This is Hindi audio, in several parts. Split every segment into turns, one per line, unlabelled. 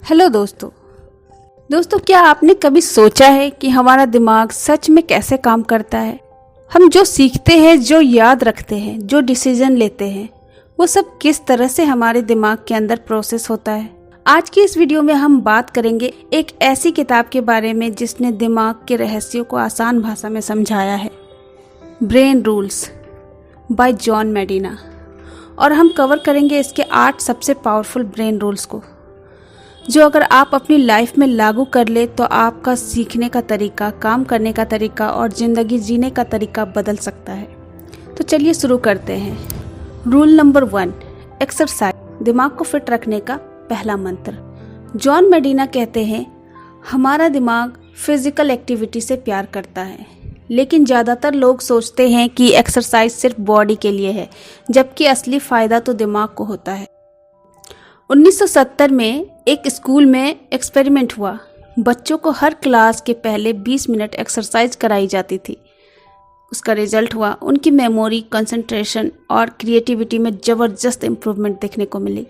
हेलो दोस्तों, क्या आपने कभी सोचा है कि हमारा दिमाग सच में कैसे काम करता है? हम जो सीखते हैं, जो याद रखते हैं, जो डिसीजन लेते हैं, वो सब किस तरह से हमारे दिमाग के अंदर प्रोसेस होता है। आज की इस वीडियो में हम बात करेंगे एक ऐसी किताब के बारे में जिसने दिमाग के रहस्यों को आसान भाषा में समझाया है, ब्रेन रूल्स बाय जॉन मेडिना। और हम कवर करेंगे इसके 8 सबसे पावरफुल ब्रेन रूल्स को, जो अगर आप अपनी लाइफ में लागू कर ले तो आपका सीखने का तरीका, काम करने का तरीका और ज़िंदगी जीने का तरीका बदल सकता है। तो चलिए शुरू करते हैं। रूल नंबर 1, एक्सरसाइज, दिमाग को फिट रखने का पहला मंत्र। जॉन मेडिना कहते हैं, हमारा दिमाग फिजिकल एक्टिविटी से प्यार करता है, लेकिन ज़्यादातर लोग सोचते हैं कि एक्सरसाइज सिर्फ बॉडी के लिए है, जबकि असली फ़ायदा तो दिमाग को होता है। 1970 में एक स्कूल में एक्सपेरिमेंट हुआ। बच्चों को हर क्लास के पहले 20 मिनट एक्सरसाइज कराई जाती थी। उसका रिजल्ट हुआ, उनकी मेमोरी, कंसंट्रेशन और क्रिएटिविटी में ज़बरदस्त इम्प्रूवमेंट देखने को मिली।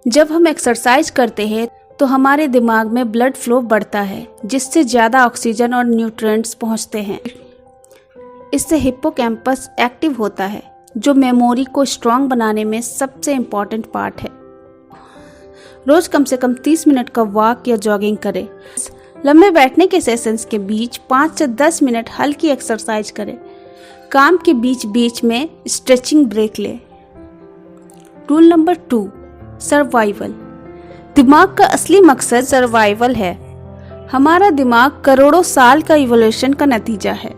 जब हम एक्सरसाइज करते हैं तो हमारे दिमाग में ब्लड फ्लो बढ़ता है, जिससे ज़्यादा ऑक्सीजन और न्यूट्रिएंट्स पहुंचते हैं। इससे हिप्पोकैम्पस एक्टिव होता है, जो मेमोरी को स्ट्रांग बनाने में सबसे इम्पॉर्टेंट पार्ट है। रोज कम से कम 30 मिनट का वॉक या जॉगिंग करें। लंबे बैठने के सेशंस के बीच 5 से 10 मिनट हल्की एक्सरसाइज करें। काम के बीच बीच में स्ट्रेचिंग ब्रेक लें। Rule number 2, survival. दिमाग का असली मकसद सर्वाइवल है। हमारा दिमाग करोड़ों साल का इवोल्यूशन का नतीजा है।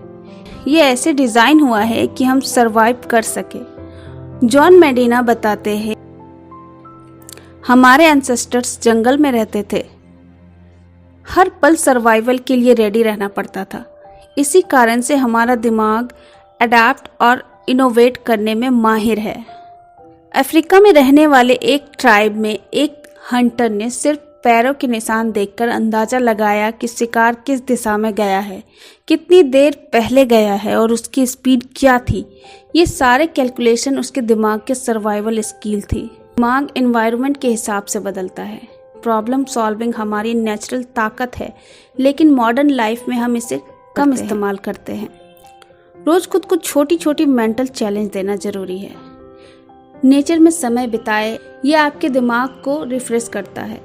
ये ऐसे डिजाइन हुआ है कि हम सर्वाइव कर सके। जॉन मेडिना बताते हैं, हमारे एंसेस्टर्स जंगल में रहते थे। हर पल सर्वाइवल के लिए रेडी रहना पड़ता था। इसी कारण से हमारा दिमाग अडैप्ट और इनोवेट करने में माहिर है। अफ्रीका में रहने वाले एक ट्राइब में एक हंटर ने सिर्फ पैरों के निशान देखकर अंदाजा लगाया कि शिकार किस दिशा में गया है, कितनी देर पहले गया है और उसकी स्पीड क्या थी। ये सारे कैलकुलेशन उसके दिमाग के सर्वाइवल स्किल थी। दिमाग एनवायरनमेंट के हिसाब से बदलता है। प्रॉब्लम सॉल्विंग हमारी नेचुरल ताकत है, लेकिन मॉडर्न लाइफ में हम इसे कम इस्तेमाल करते हैं। रोज खुद को छोटी छोटी मेंटल चैलेंज देना जरूरी है। नेचर में समय बिताए, ये आपके दिमाग को रिफ्रेश करता है।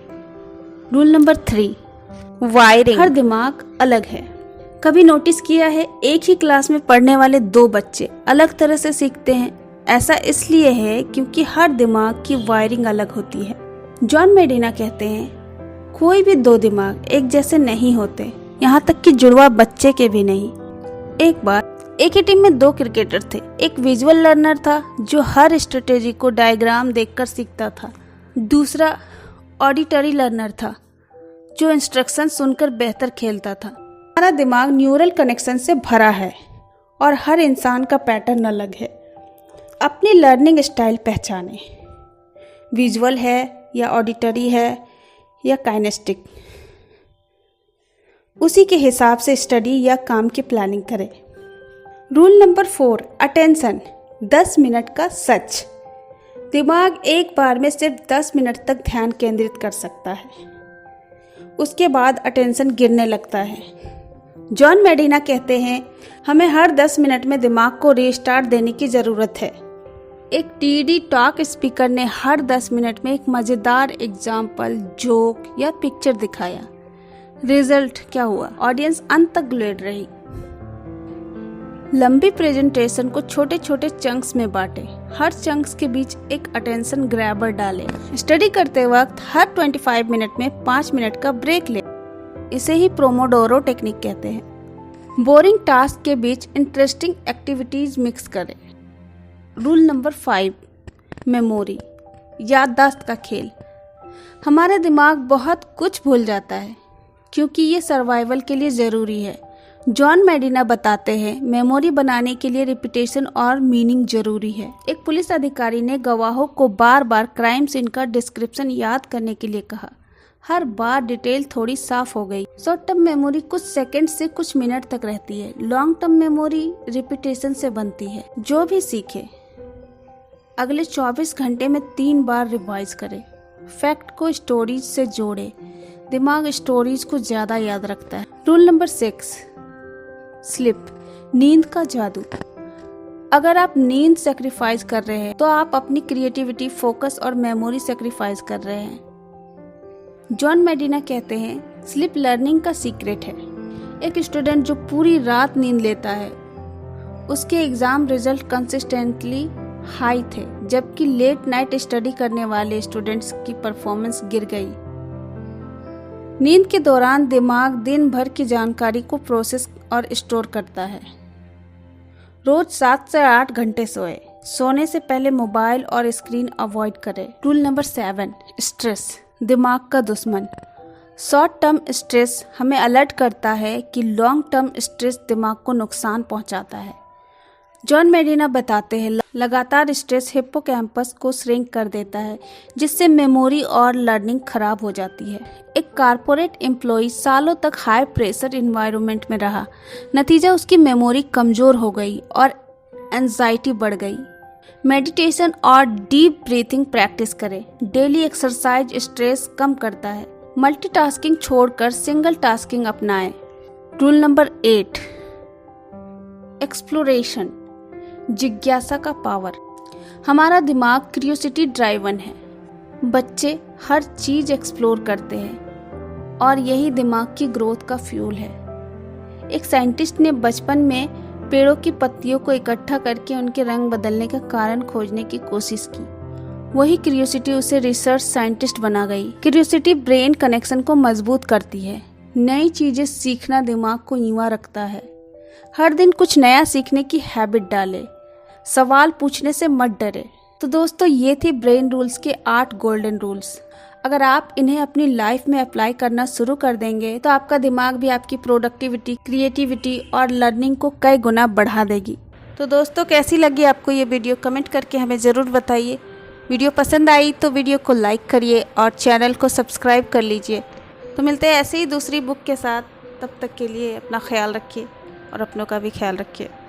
Rule number 3, wiring. हर दिमाग अलग है। कभी नोटिस किया है, एक ही क्लास में पढ़ने वाले 2 बच्चे अलग तरह से सीखते हैं? ऐसा इसलिए है क्योंकि हर दिमाग की वायरिंग अलग होती है। जॉन मेडिना कहते हैं, कोई भी 2 दिमाग एक जैसे नहीं होते, यहाँ तक कि जुड़वा बच्चे के भी नहीं। एक बार एक ही टीम में 2 क्रिकेटर थे। एक विजुअल लर्नर था जो हर स्ट्रेटेजी को डायग्राम देखकर सीखता था। दूसरा ऑडिटरी लर्नर था जो इंस्ट्रक्शन सुनकर बेहतर खेलता था। हमारा दिमाग न्यूरल कनेक्शन से भरा है और हर इंसान का पैटर्न अलग है। अपनी लर्निंग स्टाइल पहचानें, विजुअल है या ऑडिटरी है या काइनेस्टिक। उसी के हिसाब से स्टडी या काम की प्लानिंग करें। रूल नंबर 4, अटेंशन, 10 मिनट का सच। दिमाग एक बार में सिर्फ 10 मिनट तक ध्यान केंद्रित कर सकता है, उसके बाद अटेंशन गिरने लगता है। जॉन मेडिना कहते हैं, हमें हर 10 मिनट में दिमाग को रीस्टार्ट देने की ज़रूरत है। एक टीडी टॉक स्पीकर ने हर 10 मिनट में एक मज़ेदार एग्जाम्पल, जोक या पिक्चर दिखाया। रिजल्ट क्या हुआ? ऑडियंस अंत तक ग्लूड रही। लंबी प्रेजेंटेशन को छोटे छोटे चंक्स में बांटे। हर चंक्स के बीच एक अटेंशन ग्रैबर डालें। स्टडी करते वक्त हर 25 मिनट में 5 मिनट का ब्रेक लें। इसे ही प्रोमोडोरो टेक्निक कहते हैं। बोरिंग टास्क के बीच इंटरेस्टिंग एक्टिविटीज मिक्स करें। रूल नंबर 5, मेमोरी, याददाश्त का खेल। हमारा दिमाग बहुत कुछ भूल जाता है क्योंकि ये सर्वाइवल के लिए ज़रूरी है। जॉन मेडिना बताते हैं, मेमोरी बनाने के लिए रिपीटेशन और मीनिंग जरूरी है। एक पुलिस अधिकारी ने गवाहों को बार बार क्राइम सीन का डिस्क्रिप्शन याद करने के लिए कहा। हर बार डिटेल थोड़ी साफ हो गई। शॉर्ट टर्म मेमोरी कुछ सेकंड से कुछ मिनट तक रहती है। लॉन्ग टर्म मेमोरी रिपीटेशन से बनती है। जो भी सीखे अगले 24 घंटे में 3 बार रिवाइज करें। फैक्ट को स्टोरीज से जोड़े। दिमाग स्टोरीज को ज़्यादा याद रखता है। रूल नंबर 6, स्लिप, नींद का जादू। अगर आप नींद सेक्रीफाइस कर रहे हैं तो आप अपनी क्रिएटिविटी, फोकस और मेमोरी सेक्रीफाइस कर रहे हैं। जॉन मेडिना कहते हैं, स्लीप लर्निंग का सीक्रेट है। एक स्टूडेंट जो पूरी रात नींद लेता है उसके एग्जाम रिजल्ट कंसिस्टेंटली हाई थे, जबकि लेट नाइट स्टडी करने वाले स्टूडेंट्स की परफॉर्मेंस गिर गई। नींद के दौरान दिमाग दिन भर की जानकारी को प्रोसेस और स्टोर करता है। रोज 7 से 8 घंटे सोए। सोने से पहले मोबाइल और स्क्रीन अवॉइड करें। रूल नंबर 7, स्ट्रेस, दिमाग का दुश्मन। शॉर्ट टर्म स्ट्रेस हमें अलर्ट करता है कि लॉन्ग टर्म स्ट्रेस दिमाग को नुकसान पहुंचाता है। जॉन मेडिना बताते हैं, लगातार स्ट्रेस हिप्पोकैम्पस को श्रिंक कर देता है, जिससे मेमोरी और लर्निंग खराब हो जाती है। एक कारपोरेट एम्प्लॉय सालों तक हाई प्रेशर एनवायरनमेंट में रहा। नतीजा, उसकी मेमोरी कमज़ोर हो गई और एंजाइटी बढ़ गई। मेडिटेशन और डीप ब्रीथिंग प्रैक्टिस करें। डेली एक्सरसाइज स्ट्रेस कम करता है। मल्टीटास्किंग छोड़कर सिंगल टास्किंग अपनाएं। रूल नंबर 8, एक्सप्लोरेशन, जिज्ञासा का पावर। हमारा दिमाग क्यूरियोसिटी ड्राइवन है। बच्चे हर चीज एक्सप्लोर करते हैं और यही दिमाग की ग्रोथ का फ्यूल है। एक साइंटिस्ट ने बचपन में पेड़ों की पत्तियों को इकट्ठा करके उनके रंग बदलने का कारण खोजने की कोशिश की। वही क्यूरियोसिटी उसे रिसर्च साइंटिस्ट बना गई। क्यूरियोसिटी ब्रेन कनेक्शन को मजबूत करती है। नई चीजें सीखना दिमाग को युवा रखता है। हर दिन कुछ नया सीखने की हैबिट डालें। सवाल पूछने से मत डरे। तो दोस्तों, ये थी ब्रेन रूल्स के 8 गोल्डन रूल्स। अगर आप इन्हें अपनी लाइफ में अप्लाई करना शुरू कर देंगे तो आपका दिमाग भी आपकी प्रोडक्टिविटी, क्रिएटिविटी और लर्निंग को कई गुना बढ़ा देगी। तो दोस्तों, कैसी लगी आपको ये वीडियो, कमेंट करके हमें ज़रूर बताइए। वीडियो पसंद आई तो वीडियो को लाइक करिए और चैनल को सब्सक्राइब कर लीजिए। तो मिलते हैं ऐसे ही दूसरी बुक के साथ। तब तक के लिए अपना ख्याल रखिए और अपनों का भी ख्याल रखिए।